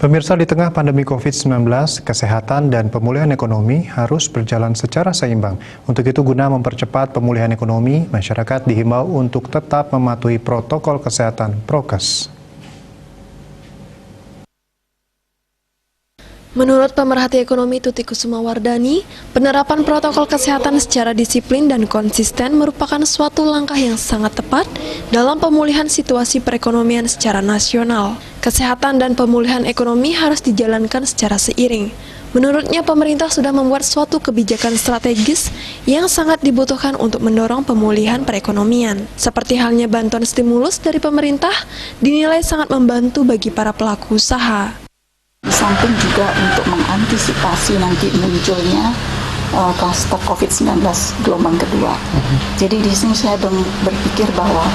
Pemirsa, di tengah pandemi COVID-19, kesehatan dan pemulihan ekonomi harus berjalan secara seimbang. Untuk itu, guna mempercepat pemulihan ekonomi, masyarakat dihimbau untuk tetap mematuhi protokol kesehatan prokes. Menurut pemerhati ekonomi Tuti Kusumawardani, penerapan protokol kesehatan secara disiplin dan konsisten merupakan suatu langkah yang sangat tepat dalam pemulihan situasi perekonomian secara nasional. Kesehatan dan pemulihan ekonomi harus dijalankan secara seiring. Menurutnya, pemerintah sudah membuat suatu kebijakan strategis yang sangat dibutuhkan untuk mendorong pemulihan perekonomian. Seperti halnya bantuan stimulus dari pemerintah, dinilai sangat membantu bagi para pelaku usaha. Di samping juga untuk mengantisipasi nanti munculnya klaster COVID-19 gelombang kedua. Jadi di sini saya berpikir bahwa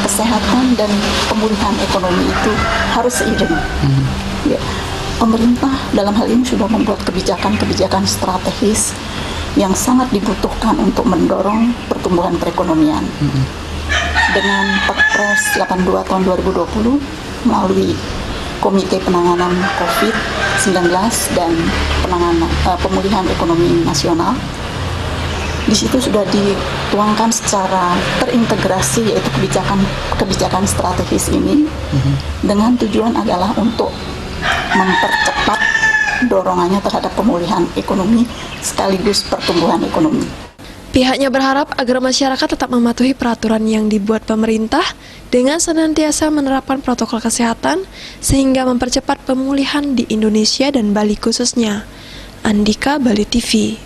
kesehatan dan pemulihan ekonomi itu harus seiring. Ya, pemerintah dalam hal ini sudah membuat kebijakan-kebijakan strategis yang sangat dibutuhkan untuk mendorong pertumbuhan perekonomian. Dengan Perpres 82 tahun 2020 melalui Komite Penanganan COVID-19 dan pemulihan ekonomi nasional. Di situ sudah dituangkan secara terintegrasi yaitu kebijakan strategis ini dengan tujuan adalah untuk mempercepat dorongannya terhadap pemulihan ekonomi sekaligus pertumbuhan ekonomi. Pihaknya berharap agar masyarakat tetap mematuhi peraturan yang dibuat pemerintah dengan senantiasa menerapkan protokol kesehatan sehingga mempercepat pemulihan di Indonesia dan Bali khususnya. Andika, Bali TV.